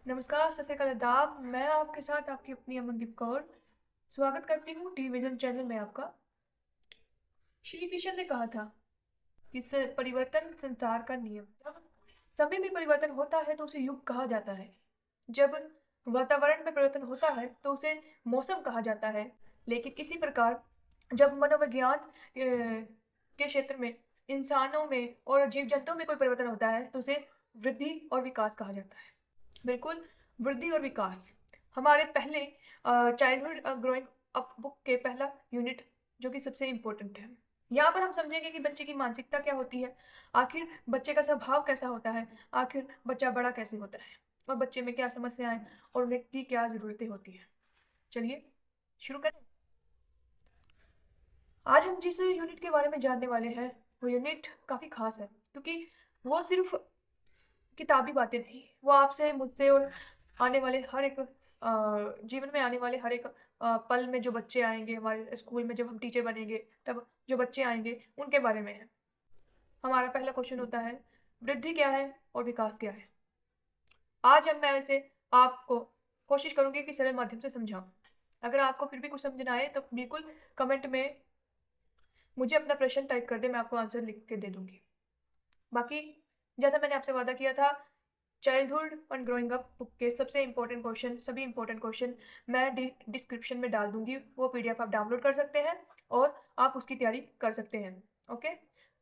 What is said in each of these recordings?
नमस्कार, सत श्री अकाल, आदाब। मैं आपके साथ आपकी अपनी अमनदीप कौर स्वागत करती हूँ टेलीविजन चैनल में आपका। श्री कृष्ण ने कहा था कि परिवर्तन संसार का नियम। जब समय में परिवर्तन होता है तो उसे युग कहा जाता है। जब वातावरण में परिवर्तन होता है तो उसे मौसम कहा जाता है। लेकिन इसी प्रकार जब मनोविज्ञान के क्षेत्र में, इंसानों में और जीव जंतुओं में कोई परिवर्तन होता है तो उसे वृद्धि और विकास कहा जाता है। बिल्कुल, वृद्धि और विकास हमारे पहले चाइल्डहुड ग्रोइंग अप बुक के पहला यूनिट, जो कि सबसे इम्पोर्टेंट है। यहाँ पर हम समझेंगे कि बच्चे की मानसिकता क्या होती है, आखिर बच्चे का स्वभाव कैसा होता है, आखिर बच्चा बड़ा कैसे होता है, और बच्चे में क्या समस्याएं और उन्हें की क्या ज़रूरतें होती हैं। चलिए शुरू करें। आज हम जिस यूनिट के बारे में जानने वाले हैं वो यूनिट काफ़ी खास है, क्योंकि वो सिर्फ किताबी बातें नहीं, वो आपसे, मुझसे और आने वाले हर एक जीवन में आने वाले हर एक पल में जो बच्चे आएँगे, हमारे स्कूल में जब हम टीचर बनेंगे, तब जो बच्चे आएँगे, उनके बारे में है। हमारा पहला क्वेश्चन होता है, वृद्धि क्या है और विकास क्या है? आज अब मैं इसे आपको कोशिश करूँगी कि सरल माध्यम से समझाऊँ। अगर आपको फिर भी कुछ समझ ना आए तो बिल्कुल कमेंट में मुझे अपना प्रश्न टाइप कर दें, मैं आपको आंसर लिख के दे दूँगी। बाकी जैसा मैंने आपसे वादा किया था, childhood and growing up book के सबसे इम्पोर्टेंट क्वेश्चन, सभी इम्पोर्टेंट क्वेश्चन मैं डिस्क्रिप्शन में डाल दूंगी। वो पीडीएफ आप डाउनलोड कर सकते हैं और आप उसकी तैयारी कर सकते हैं। ओके।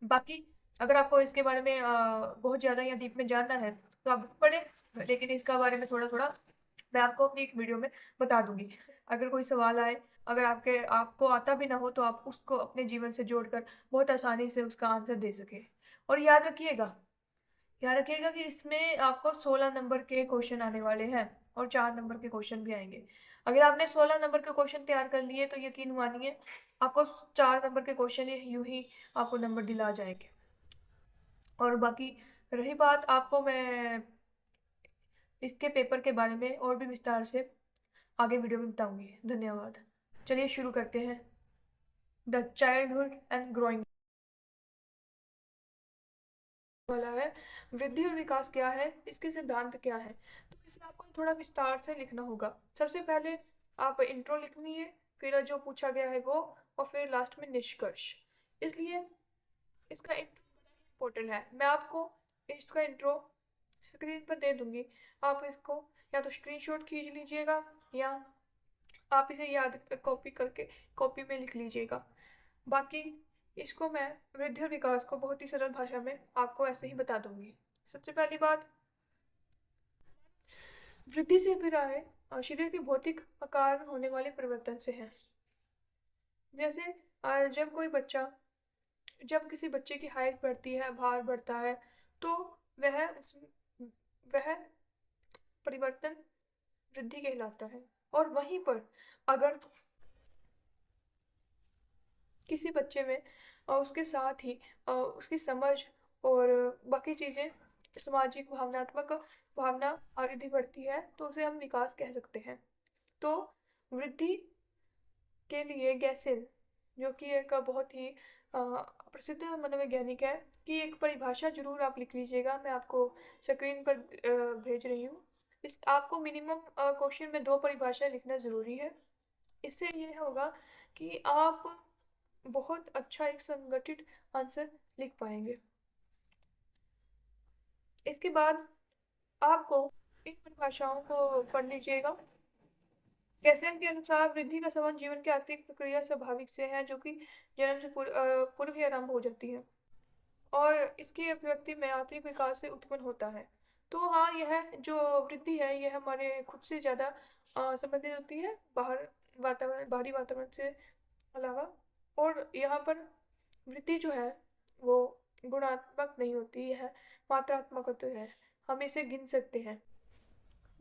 बाकी अगर आपको इसके बारे में बहुत ज़्यादा या डीप में जानना है तो आप बुक पढ़ें, लेकिन इसका बारे में थोड़ा थोड़ा मैं आपको अपनी एक वीडियो में बता दूंगी। अगर कोई सवाल आए, अगर आपको आता भी ना हो, तो आप उसको अपने जीवन से जोड़कर बहुत आसानी से उसका आंसर दे सके। और याद रखिएगा कि इसमें आपको 16 नंबर के क्वेश्चन आने वाले हैं और 4 नंबर के क्वेश्चन भी आएंगे। अगर आपने 16 नंबर के क्वेश्चन तैयार कर लिए तो यकीन मानिए आपको 4 नंबर के क्वेश्चन यूं ही आपको नंबर दिला जाएंगे। और बाकी रही बात, आपको मैं इसके पेपर के बारे में और भी विस्तार से आगे वीडियो में बताऊंगी। धन्यवाद। चलिए शुरू करते हैं। द चाइल्डहुड एंड ग्रोइंग वाला है, वृद्धि और विकास क्या है, इसके सिद्धांत क्या है। तो इसमें आपको थोड़ा विस्तार से लिखना होगा। सबसे पहले आप इंट्रो लिखनी है, फिर जो पूछा गया है वो, और फिर लास्ट में निष्कर्ष। इसलिए इसका इंट्रो बड़ा ही इम्पोर्टेंट है। मैं आपको इसका इंट्रो स्क्रीन पर दे दूंगी। आप इसको या तो स्क्रीनशॉट खींच लीजिएगा या आप इसे याद कॉपी करके कॉपी में लिख लीजिएगा। बाकी इसको मैं वृद्धि और विकास को बहुत ही सरल भाषा में आपको ऐसे ही बता दूंगी। सबसे पहली बात, वृद्धि से अभिप्राय शरीर के भौतिक आकार में होने वाले परिवर्तन से है। जैसे जब किसी बच्चे की हाइट बढ़ती है, भार बढ़ता है, तो वह वह परिवर्तन वृद्धि कहलाता है। और वहीं पर अगर किसी बच्चे में उसके साथ ही उसकी समझ और बाकी चीज़ें, सामाजिक भावनात्मक भावना आदि बढ़ती है, तो उसे हम विकास कह सकते हैं। तो वृद्धि के लिए गैसिल, जो कि एक बहुत ही प्रसिद्ध मनोवैज्ञानिक है, की एक परिभाषा जरूर आप लिख लीजिएगा। मैं आपको स्क्रीन पर भेज रही हूँ। इस आपको मिनिमम क्वेश्चन में 2 परिभाषाएं लिखना ज़रूरी है। इससे ये होगा कि आप बहुत अच्छा एक संगठित आंसर लिख पाएंगे। इसके बाद आपको इन परिभाषाओं को पढ़ लीजिएगा। गैसेन के अनुसार वृद्धि का संबंध जीवन की आर्थिक प्रक्रिया स्वाभाविक से है, जो कि जन्म से पूर्व ही आरंभ हो जाती है और इसकी अभिव्यक्ति में आंतरिक विकास से उत्पन्न होता है। तो हाँ, यह जो वृद्धि है यह हमारे खुद से ज़्यादा संबंधित होती है, बाहरी वातावरण से अलावा। और यहाँ पर वृद्धि जो है वो गुणात्मक नहीं होती है, मात्रात्मक होती है। हम इसे गिन सकते हैं,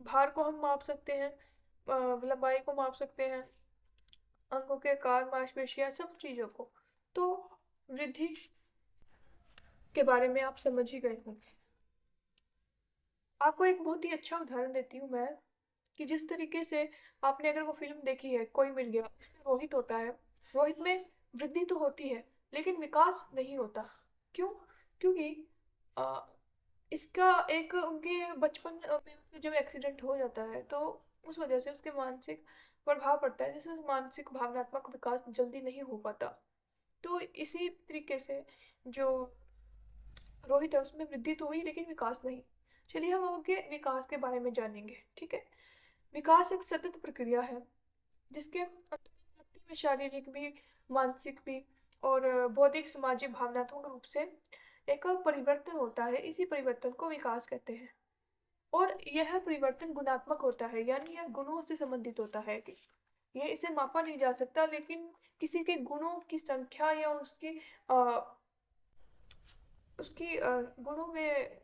भार को हम माप सकते हैं, लंबाई को माप सकते हैं, अंगों के आकार, मांसपेशियां, सब चीज़ों को। तो वृद्धि के बारे में आप समझ ही गए होंगे। आपको एक बहुत ही अच्छा उदाहरण देती हूँ मैं, कि जिस तरीके से आपने अगर वो फिल्म देखी है कोई मिल गया, उसमें रोहित होता है। रोहित में वृद्धि तो होती है लेकिन विकास नहीं होता। क्यों? क्योंकि इसका एक उनके बचपन में उनके जब एक्सीडेंट हो जाता है तो उस वजह से उसके मानसिक प्रभाव पड़ता है, जिससे मानसिक भावनात्मक विकास जल्दी नहीं हो पाता। तो इसी तरीके से जो रोहित है उसमें वृद्धि तो हुई लेकिन विकास नहीं। चलिए हम आगे विकास के बारे में जानेंगे, ठीक है। विकास एक सतत प्रक्रिया है जिसके अंतर्गत व्यक्ति में शारीरिक भी, मानसिक भी और बौद्धिक, सामाजिक, भावनात्मक रूप से एक परिवर्तन होता है। इसी परिवर्तन को विकास कहते हैं। और यह परिवर्तन गुणात्मक होता है, यानी यह गुणों से संबंधित होता है कि यह इसे मापा नहीं जा सकता, लेकिन किसी के गुणों की संख्या या उसकी गुणों में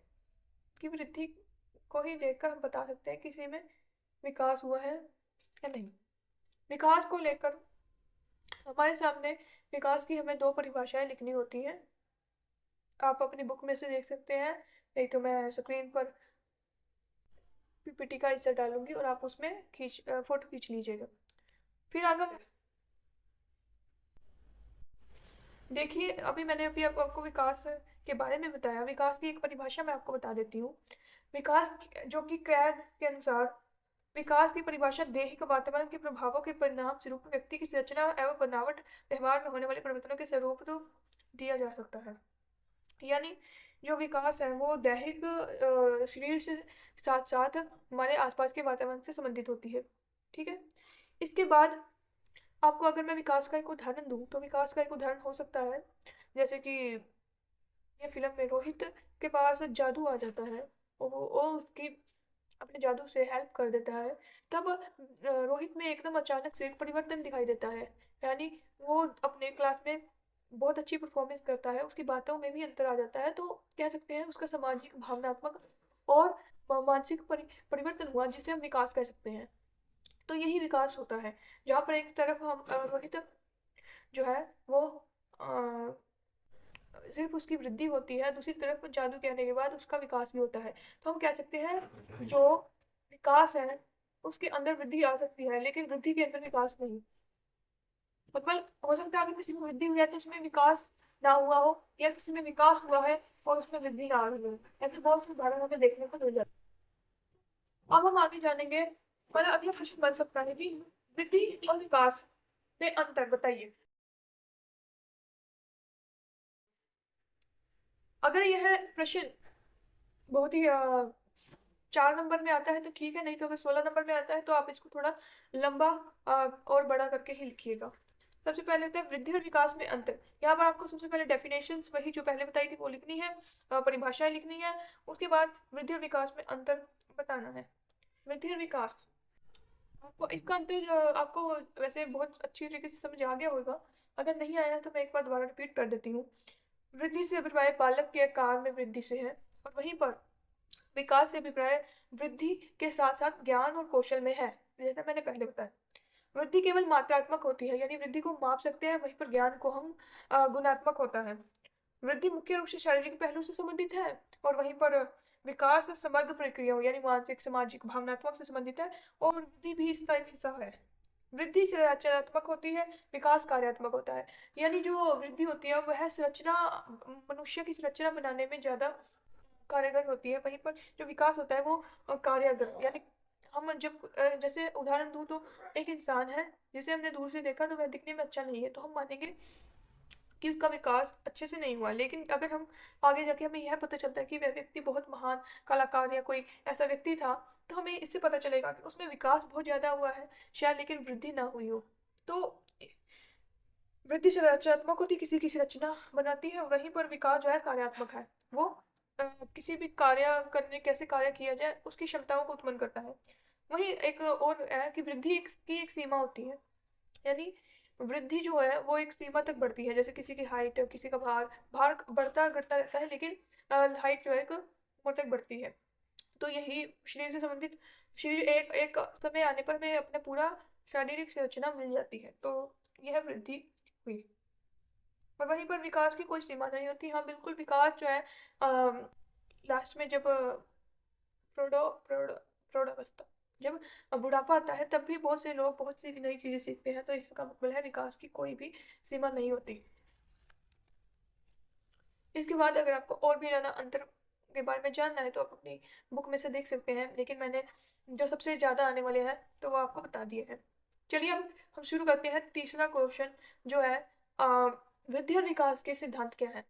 की वृद्धि को ही देखकर हम बता सकते हैं किसी में विकास हुआ है या नहीं। विकास को लेकर हमारे सामने विकास की हमें दो परिभाषाएं लिखनी होती हैं। आप अपनी बुक में से देख सकते हैं, नहीं तो मैं स्क्रीन पर पीपीटी का हिस्सा डालूंगी और आप उसमें फोटो खींच लीजिएगा। फिर अगर देखिए, अभी मैंने आपको विकास के बारे में बताया। विकास की एक परिभाषा मैं आपको बता देती हूँ। विकास जो कि क्रैग के अनुसार, विकास की परिभाषा दैहिक वातावरण के प्रभावों के परिणाम स्वरूप व्यक्ति की संरचना एवं बनावट, व्यवहार में होने वाले परिवर्तनों के स्वरूप तो दिया जा सकता है। यानी जो विकास है वो दैहिक शरीर से साथ साथ हमारे आसपास के वातावरण से संबंधित होती है, ठीक है। इसके बाद आपको अगर मैं विकास का एक उदाहरण दूं तो विकास का एक उदाहरण हो सकता है जैसे कि ये फिल्म में रोहित के पास जादू आ जाता है और वो उसकी अपने जादू से हेल्प कर देता है। तब रोहित में एकदम अचानक से एक परिवर्तन दिखाई देता है। यानी वो अपने क्लास में बहुत अच्छी परफॉर्मेंस करता है, उसकी बातों में भी अंतर आ जाता है। तो कह सकते हैं उसका सामाजिक, भावनात्मक और मानसिक परिवर्तन हुआ, जिसे हम विकास कह सकते हैं। तो यही विकास होता है, जहाँ पर एक तरफ हम रोहित जो है वो अ, सिर्फ उसकी वृद्धि होती है, दूसरी तरफ जादू कहने के बाद उसका विकास भी होता है। तो हम कह सकते हैं जो विकास है उसके अंदर वृद्धि आ सकती है लेकिन वृद्धि के अंदर विकास नहीं। मतलब हो सकता है अगर किसी में वृद्धि हुई है तो उसमें विकास ना हुआ हो, या किसी में विकास हुआ है और उसमें वृद्धि ना हुई हो। ऐसे बहुत से उदाहरण हमें देखने को मिल जाते हैं। अब हम आगे जानेंगे। मतलब अगला प्रश्न बन सकता है कि वृद्धि और विकास में अंतर बताइए। अगर यह प्रश्न बहुत ही 4 नंबर में आता है तो ठीक है, नहीं तो अगर 16 नंबर में आता है तो आप इसको थोड़ा लंबा और बड़ा करके ही लिखिएगा। सबसे पहले होता है वृद्धि और विकास में अंतर। यहाँ पर आपको सबसे पहले डेफिनेशंस वही जो पहले बताई थी वो लिखनी है, परिभाषाएं लिखनी है। उसके बाद वृद्धि और विकास में अंतर बताना है। वृद्धि और विकास, आपको इसका अंतर आपको वैसे बहुत अच्छी तरीके से समझ आ गया होगा। अगर नहीं आया तो मैं एक बार दोबारा रिपीट कर देती हूँ। वृद्धि से अभिप्राय बालक के आकार में वृद्धि से है, और वहीं पर विकास से अभिप्राय वृद्धि के साथ साथ ज्ञान और कौशल में है, जैसा मैंने पहले बताया। वृद्धि केवल मात्रात्मक होती है, यानी वृद्धि को माप सकते हैं, वहीं पर ज्ञान को हम गुणात्मक होता है। वृद्धि मुख्य रूप से शारीरिक पहलू से संबंधित है, और वहीं पर विकास समग्र प्रक्रियाओं यानी मानसिक, सामाजिक, भावनात्मक से संबंधित है, और वृद्धि भी इसका एक हिस्सा है। वृद्धि संरचनात्मक होती है, विकास कार्यात्मक होता है। यानी जो वृद्धि होती है वह संरचना, मनुष्य की संरचना बनाने में ज्यादा कारगर होती है, वहीं पर जो विकास होता है वो कार्यागर, यानी हम जब जैसे उदाहरण दूं तो एक इंसान है जिसे हमने दूर से देखा तो वह दिखने में अच्छा नहीं है, तो हम मानेंगे कि उसका विकास अच्छे से नहीं हुआ। लेकिन अगर हम आगे जाके हमें यह पता चलता है कि वह व्यक्ति बहुत महान कलाकार या कोई ऐसा व्यक्ति था, तो हमें इससे पता चलेगा कि उसमें विकास बहुत ज्यादा हुआ है शायद, लेकिन वृद्धि ना हुई हो। तो वृद्धि संरचनात्मक होती, किसी की संरचना बनाती है, और वहीं पर विकास जो है कार्यात्मक है। वो किसी भी कार्य करने, कैसे कार्य किया जाए उसकी क्षमताओं को उत्पन्न करता है। वहीं एक और है कि वृद्धि की एक सीमा होती है। यानी वृद्धि जो है वो एक सीमा तक बढ़ती है, जैसे किसी की हाइट, किसी का भार भार बढ़ता घटता रहता है, लेकिन हाइट जो है एक उम्र तक बढ़ती है। तो यही शरीर से संबंधित, शरीर एक एक समय आने पर हमें अपना पूरा शारीरिक संरचना मिल जाती है, तो यह वृद्धि हुई। और वहीं पर विकास की कोई सीमा नहीं होती। हाँ बिल्कुल, विकास जो है लास्ट में जब प्रौढ़ प्रौढ़ प्रौढ़ावस्था, जब बुढ़ापा आता है तब भी बहुत से लोग बहुत सी नई चीजें सीखते हैं, तो इसका मतलब है विकास की कोई भी सीमा नहीं होती। इसके बाद अगर आपको और भी ज्यादा अंतर के बारे में जानना है तो आप अपनी बुक में से देख सकते हैं, लेकिन मैंने जो सबसे ज़्यादा आने वाले हैं तो वो आपको बता दिए हैं। चलिए अब हम शुरू करते हैं। तीसरा क्वेश्चन जो है, अ, वृद्धि और विकास के सिद्धांत क्या है?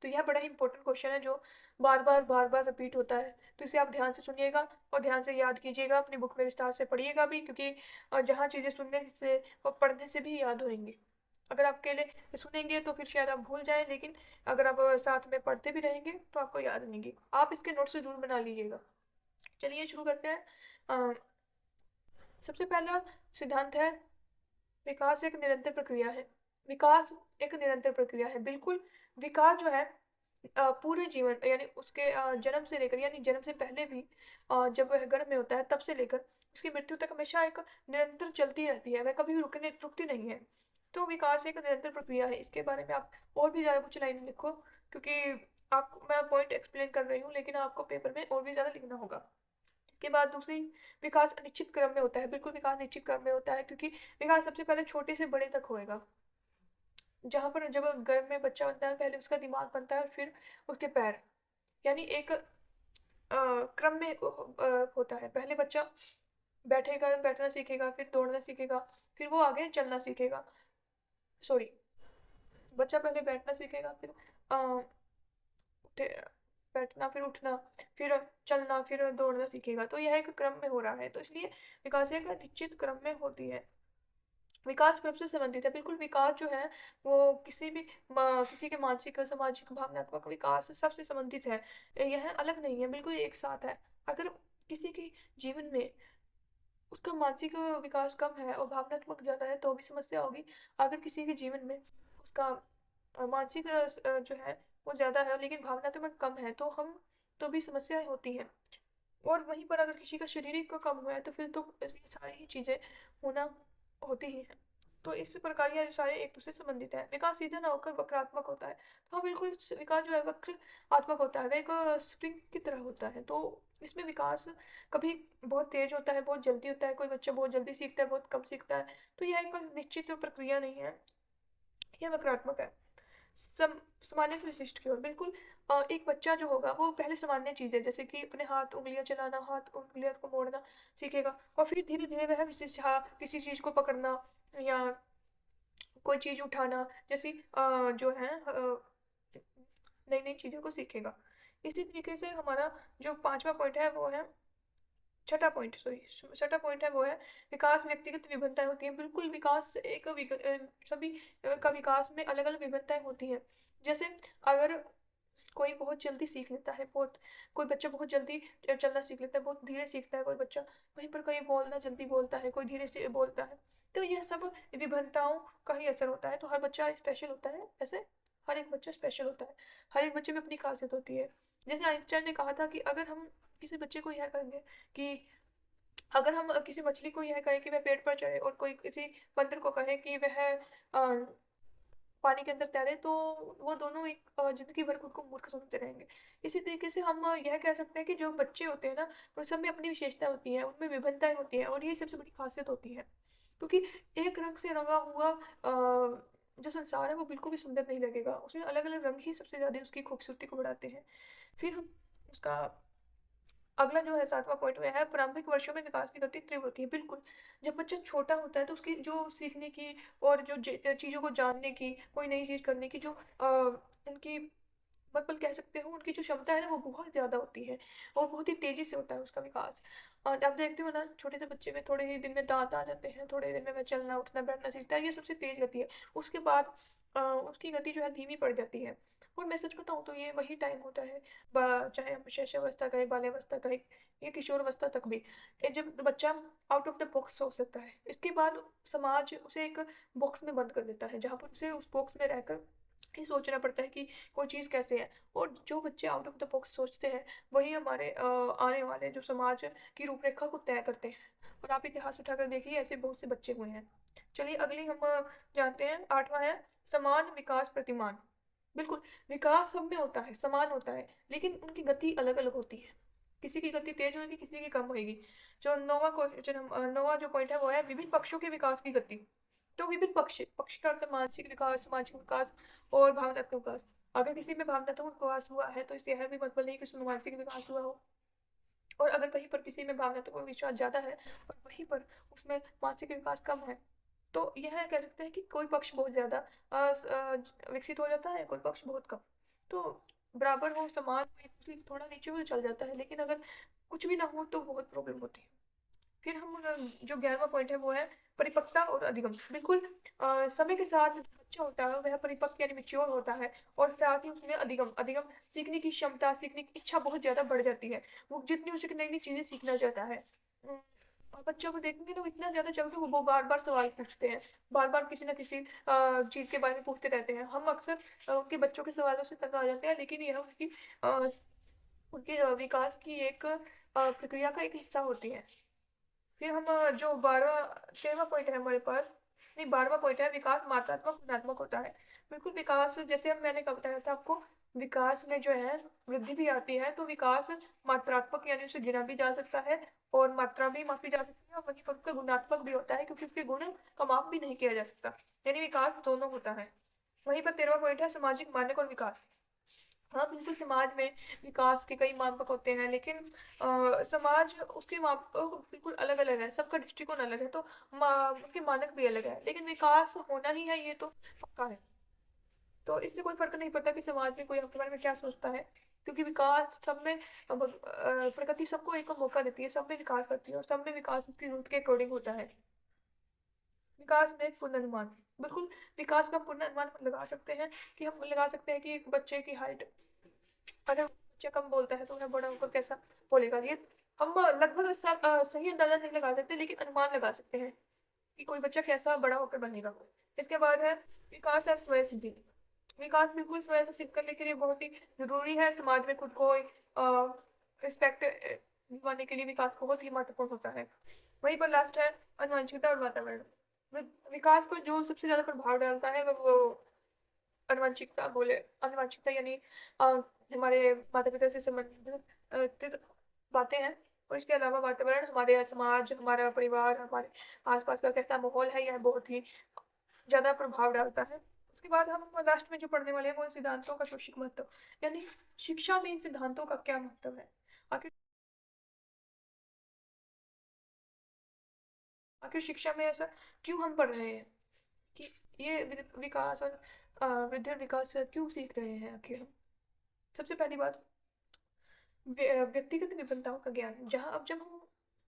तो यह बड़ा ही इंपॉर्टेंट क्वेश्चन है जो बार बार रिपीट होता है। तो इसे आप ध्यान से सुनिएगा और ध्यान से याद कीजिएगा, अपनी बुक में विस्तार से पढ़िएगा भी, क्योंकि जहाँ चीज़ें सुनने से और पढ़ने से भी याद होंगी। अगर आप अकेले सुनेंगे तो फिर शायद आप भूल जाएं, लेकिन अगर आप साथ में पढ़ते भी रहेंगे तो आपको याद रहेंगी। आप इसके नोट्स ज़रूर बना लीजिएगा। चलिए शुरू करते हैं। अ, सबसे पहला सिद्धांत है, विकास एक निरंतर प्रक्रिया है। विकास एक निरंतर प्रक्रिया है, बिल्कुल। विकास जो है पूरे जीवन यानी उसके जन्म से लेकर, यानी जन्म से पहले भी, जब वह गर्भ में होता है तब से लेकर उसकी मृत्यु तक हमेशा एक निरंतर चलती रहती है, वह कभी भी रुकती नहीं है। तो विकास एक निरंतर प्रक्रिया है। इसके बारे में आप और भी ज़्यादा कुछ लाइनें लिखो, क्योंकि आपको मैं पॉइंट एक्सप्लेन कर रही हूँ, लेकिन आपको पेपर में और भी ज़्यादा लिखना होगा। इसके बाद दूसरी, विकास अनिश्चित क्रम में होता है। बिल्कुल विकास निश्चित क्रम में होता है, क्योंकि विकास सबसे पहले छोटे से बड़े तक होएगा। जहाँ पर जब गर्भ में बच्चा बनता है पहले उसका दिमाग बनता है और फिर उसके पैर, यानी एक क्रम में होता है। पहले बच्चा बैठेगा, बैठना सीखेगा, फिर दौड़ना सीखेगा, फिर वो आगे चलना सीखेगा। सॉरी, बच्चा पहले बैठना सीखेगा, फिर उठे बैठना, फिर उठना, फिर चलना, फिर दौड़ना सीखेगा। तो यह एक क्रम में हो रहा है, तो इसलिए विकास एक निश्चित क्रम में होती है। विकास क्रम से संबंधित है। बिल्कुल विकास जो है वो किसी के मानसिक, सामाजिक, भावनात्मक विकास सबसे संबंधित है। यह अलग नहीं है, बिल्कुल एक साथ है। अगर किसी के जीवन में उसका मानसिक विकास कम है और भावनात्मक ज़्यादा है तो भी समस्या होगी। अगर किसी के जीवन में उसका मानसिक जो है वो ज़्यादा है लेकिन भावनात्मक कम है तो भी समस्याएं होती हैं। और वहीं पर अगर किसी का शारीरिक का कम हुआ है तो फिर तो ये सारी ही चीज़ें होना होती ही हैं। तो इस प्रकार ये सारे एक दूसरे से संबंधित है। विकास सीधा ना होकर वक्रात्मक होता है। तो हाँ बिल्कुल, विकास जो है वक्रात्मक होता है, वह एक स्प्रिंग की तरह होता है। तो इसमें विकास कभी बहुत तेज होता है, बहुत जल्दी होता है, कोई बच्चा बहुत जल्दी सीखता है, बहुत कम सीखता है। तो यह एक निश्चित प्रक्रिया नहीं है, यह वक्रात्मक है। सामान्य से विशिष्ट की ओर, बिल्कुल। एक बच्चा जो होगा वो पहले सामान्य चीज़ें जैसे कि अपने हाथ उंगलियां चलाना, हाथ उंगलियां को मोड़ना सीखेगा, और फिर धीरे धीरे वह विशिष्ट, हाँ, किसी चीज़ को पकड़ना या कोई चीज़ उठाना जैसी जो है नई नई चीज़ों को सीखेगा। इसी तरीके से हमारा जो पांचवा पॉइंट है वो है, छठा पॉइंट, सॉरी, छठा पॉइंट है वो है, विकास व्यक्तिगत विभिन्नताएं होती हैं। बिल्कुल विकास सभी का विकास में अलग अलग विभिन्नताएं होती हैं। जैसे अगर कोई बहुत जल्दी सीख लेता है, बहुत कोई बच्चा बहुत जल्दी चलना सीख लेता है, बहुत धीरे सीखता है कोई बच्चा, वहीं पर कोई बोलना जल्दी बोलता है, कोई धीरे से बोलता है। तो यह सब विभिन्नताओं का ही असर होता है। तो हर बच्चा स्पेशल होता है, ऐसे हर एक बच्चा स्पेशल होता है, हर एक बच्चे में अपनी खासियत होती है। जैसे आइंस्टाइन ने कहा था कि अगर हम किसी बच्चे को यह कहेंगे कि अगर हम किसी मछली को यह कहें कि वह पेड़ पर चढ़े और कोई किसी बंदर को कहे कि वह पानी के अंदर तैरे, तो वो दोनों एक जिंदगी भर खुद को मूर्ख समझते रहेंगे। इसी तरीके से हम यह कह सकते हैं कि जो बच्चे होते हैं ना, उन सब में अपनी विशेषता होती है, उनमें विभिन्नताएं होती हैं, और ये सबसे बड़ी खासियत होती है। क्योंकि एक रंग से रंगा हुआ जो संसार है वो बिल्कुल भी सुंदर नहीं लगेगा, उसमें अलग अलग रंग ही सबसे ज्यादा उसकी खूबसूरती को बढ़ाते हैं। फिर हम उसका अगला जो है सातवां पॉइंट में है, प्रारंभिक वर्षों में विकास की गति तीव्र होती है। बिल्कुल, जब बच्चा छोटा होता है तो उसकी जो सीखने की और जो चीज़ों को जानने की, कोई नई चीज़ करने की जो उनकी मतलब कह सकते हो उनकी जो क्षमता है ना वो बहुत ज़्यादा होती है, और बहुत ही तेज़ी से होता है उसका विकास। और आप देखते हो ना, छोटे से बच्चे में थोड़े ही दिन में दांत आ जाते हैं, थोड़े ही दिन में वह चलना उठना बैठना सीखता है, ये सबसे तेज़ गति है। उसके बाद उसकी गति जो है धीमी पड़ जाती है। और मैं सच बताऊँ तो ये वही टाइम होता है, चाहे हम शैशवावस्था कहें, बाल्यावस्था कहें, या किशोरावस्था तक भी, जब बच्चा आउट ऑफ द बॉक्स सोच सकता है। इसके बाद समाज उसे एक बॉक्स में बंद कर देता है, जहाँ पर उसे उस बॉक्स में रहकर ही सोचना पड़ता है कि कोई चीज़ कैसे है। और जो बच्चे आउट ऑफ द बॉक्स सोचते हैं वही हमारे आने वाले जो समाज की रूपरेखा को तय करते हैं। और आप इतिहास उठाकर देखिए, ऐसे बहुत से बच्चे हुए हैं। चलिए अगली हम जानते हैं, आठवां है, समान विकास प्रतिमान। बिल्कुल, विकास सब में होता है, समान होता है, लेकिन उनकी गति अलग अलग होती है। किसी की गति तेज होगी, किसी की कम होगी। जो नौवा क्वेश्चन, नौवा जो पॉइंट है वो है विभिन्न पक्षों के विकास की गति। तो विभिन्न पक्ष का अर्थ है मानसिक विकास, सामाजिक विकास और भावनात्मक विकास। अगर किसी में भावनात्मक विकास हुआ है तो इससे यह भी मतलब नहीं कि उसमें मानसिक विकास हुआ हो, और अगर कहीं पर किसी में भावनात्मक विकास ज़्यादा है और वहीं पर उसमें मानसिक विकास कम है, तो यह कह सकते हैं कि कोई पक्ष बहुत ज़्यादा विकसित हो जाता है, कोई पक्ष बहुत कम। तो बराबर हो, समान हो, थोड़ा नीचे हो तो चल जाता है, लेकिन अगर कुछ भी ना हो तो बहुत प्रॉब्लम होती है। फिर हम जो 11वां पॉइंट है वो है परिपक्वता और अधिगम। बिल्कुल समय के साथ जो बच्चा होता है वह परिपक्व यानी मैच्योर होता है, और साथ ही उसमें अधिगम अधिगम सीखने की क्षमता, सीखने की इच्छा बहुत ज़्यादा बढ़ जाती है। वो जितनी उसे नई नई चीज़ें सीखना चाहता है। और बच्चों को देखेंगे तो इतना ज़्यादा चलते वो बार बार सवाल पूछते हैं, बार बार किसी ना किसी चीज़ के बारे में पूछते रहते हैं। हम अक्सर उनके बच्चों के सवालों से तंग आ जाते हैं, लेकिन यह उनके विकास की एक प्रक्रिया का एक हिस्सा होती है। फिर हम जो 13वां पॉइंट है हमारे पास, नहीं 12वां पॉइंट है, विकास मात्रात्मक गुणात्मक होता है। बिल्कुल विकास जैसे अब मैंने कब बताया था आपको, विकास में जो है वृद्धि भी आती है, तो विकास मात्रात्मक यानी उसे गिना भी जा सकता है और मात्रा भी मापी जा सकती है, और वहीं पर उसका गुणात्मक भी होता है क्योंकि उसके गुण का माप भी नहीं किया जा सकता, यानी विकास दोनों होता है। वहीं पर 13वां पॉइंट है सामाजिक मानक और विकास। हाँ, बिल्कुल समाज में विकास के कई मापक होते हैं, लेकिन समाज उसके मापक बिल्कुल अलग-अलग है, सबका दृष्टिकोण अलग है, तो उनके मानक भी अलग है, लेकिन विकास होना ही है ये तो पक्का है। तो इससे कोई फ़र्क नहीं पड़ता कि समाज में कोई आपके बारे में क्या सोचता है, क्योंकि विकास सब में प्रकृति सबको एक मौका देती है, सब में विकास करती है और सब में विकास उसकी ज़रूरत के अकॉर्डिंग होता है। विकास में पूर्वानुमान। बिल्कुल, विकास का पूर्वानुमान हम लगा सकते हैं कि हम लगा सकते हैं कि एक बच्चे की हाइट, अगर बच्चा कम बोलता है तो वह बड़ा होकर कैसा बोलेगा, ये हम लगभग सही अंदाजा नहीं लगा सकते, लेकिन अनुमान लगा सकते हैं कि कोई बच्चा कैसा बड़ा होकर बनेगा। इसके बाद है विकास और स्वयं सिद्धि। विकास बिल्कुल स्वयं सिद्ध करने के लिए बहुत ही जरूरी है, समाज में खुद को रिस्पेक्ट दिवाने के लिए विकास बहुत ही महत्वपूर्ण होता है। वहीं पर लास्ट है आनुवंशिकता और वातावरण। विकास पर जो सबसे ज्यादा प्रभाव डालता है वो आनुवंशिकता बोले, आनुवंशिकता यानी हमारे माता पिता से संबंधित बातें हैं, और इसके अलावा वातावरण, हमारे समाज, हमारा परिवार, हमारे आसपास का कैसा माहौल है, यह बहुत ही ज़्यादा प्रभाव डालता है। उसके बाद हम लास्ट में जो पढ़ने वाले हैं वो सिद्धांतों का शैक्षिक महत्व, यानी शिक्षा में इन सिद्धांतों का क्या महत्व है। आखिर आखिर शिक्षा में ऐसा क्यों हम पढ़ रहे हैं कि ये विकास और वृद्धि और विकास क्यों सीख रहे हैं आखिर हम। सबसे पहली बात, व्यक्तिगत विभिन्नताओं का ज्ञान। जहाँ अब जब हम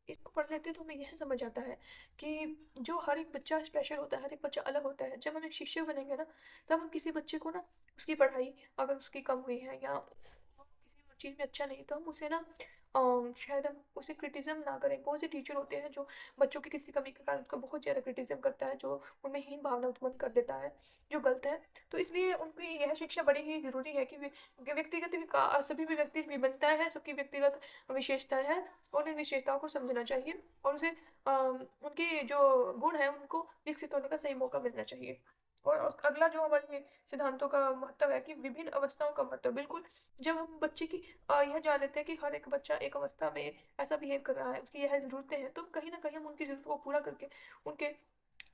इसको पढ़ लेते हैं तो हमें यह समझ आता है कि जो हर एक बच्चा स्पेशल होता है, हर एक बच्चा अलग होता है। जब हम एक शिक्षक बनेंगे ना, तब हम किसी बच्चे को ना, उसकी पढ़ाई अगर उसकी कम हुई है या वो किसी और चीज़ में अच्छा नहीं, तो हम उसे ना शायद हम उसे क्रिटिज्म ना करें। बहुत से टीचर होते हैं जो बच्चों की किसी कमी के कारण उसका बहुत ज़्यादा क्रिटिज्म करता है, जो उनमें हीन भावना उत्पन्न कर देता है, जो गलत है। तो इसलिए उनकी यह शिक्षा बड़ी ही ज़रूरी है कि व्यक्तिगत विकास, सभी भी व्यक्ति विभिन्नताएं हैं, सबकी व्यक्तिगत विशेषताएं हैं, और इन विशेषताओं को समझना चाहिए और उसे उनके जो गुण हैं उनको विकसित होने का सही मौका मिलना चाहिए। और अगला जो हमारे सिद्धांतों का महत्व है कि विभिन्न अवस्थाओं का महत्व। बिल्कुल, जब हम बच्चे की यह जान लेते हैं कि हर एक बच्चा एक अवस्था में ऐसा बिहेव कर रहा है, उसकी यह ज़रूरतें हैं, तो कहीं ना कहीं हम उनकी ज़रूरतों को पूरा करके उनके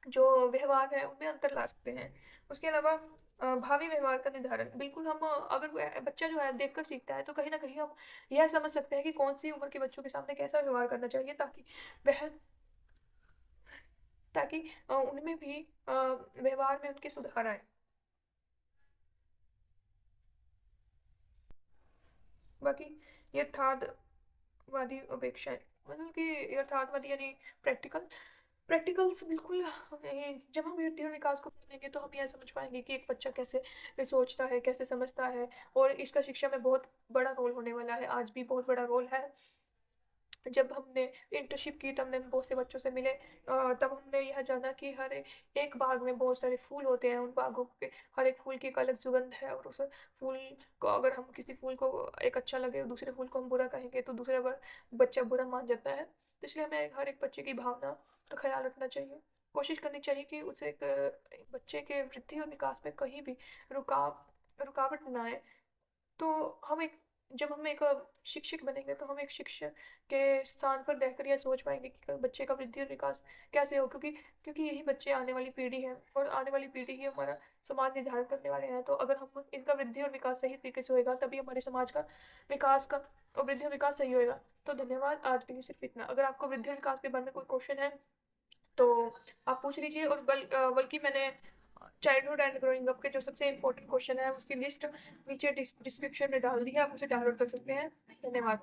जो व्यवहार है उनमें अंतर ला सकते हैं। उसके अलावा भावी व्यवहार का निर्धारण। बिल्कुल, हम अगर बच्चा जो है देखकर सीखता है, तो कहीं न कहीं हम यह समझ सकते हैं कि कौन-सी उम्र के बच्चों के सामने कैसा व्यवहार करना चाहिए, वह ताकि उनमें भी व्यवहार में उनके सुधार आए। बाकी यथार्थवादी अपेक्षाएँ, मतलब कि यथार्थवादी यानी प्रैक्टिकल। प्रैक्टिकल्स बिल्कुल, जब हम व्यक्ति और विकास को पढ़ेंगे तो हम यह समझ पाएंगे कि एक बच्चा कैसे सोचता है, कैसे समझता है, और इसका शिक्षा में बहुत बड़ा रोल होने वाला है, आज भी बहुत बड़ा रोल है। जब हमने इंटर्नशिप की, तब हमने बहुत से बच्चों से मिले, तब हमने यह जाना कि हर एक बाग में बहुत सारे फूल होते हैं, उन बागों के हर एक फूल की एक अलग सुगंध है, और उस फूल को अगर हम किसी फूल को एक अच्छा लगे और दूसरे फूल को हम बुरा कहेंगे तो दूसरा बार बच्चा बुरा मान जाता है। तो इसलिए हमें हर एक बच्चे की भावना का ख्याल रखना चाहिए, कोशिश करनी चाहिए कि उसे एक बच्चे के वृद्धि और विकास में कहीं भी रुकावट ना आए। तो हम एक जब हम एक शिक्षक बनेंगे तो हम एक शिक्षक के स्थान पर रहकर यह सोच पाएंगे कि बच्चे का वृद्धि और विकास कैसे हो, क्योंकि क्योंकि यही बच्चे आने वाली पीढ़ी है और आने वाली पीढ़ी ही हमारा समाज निर्धारण करने वाले हैं। तो अगर हम इनका वृद्धि और विकास सही तरीके से होएगा तभी हमारे समाज का विकास का और वृद्धि और विकास सही होएगा। तो धन्यवाद, आज के लिए सिर्फ इतना। अगर आपको वृद्धि और विकास के बारे में कोई क्वेश्चन है तो आप पूछ लीजिए। और बल्कि मैंने चाइल्डहुड एंड ग्रोइंग अप के जो सबसे इम्पोर्टेंट क्वेश्चन है उसकी लिस्ट नीचे डिस्क्रिप्शन में डाल दी है, आप उसे डाउनलोड कर सकते हैं। धन्यवाद।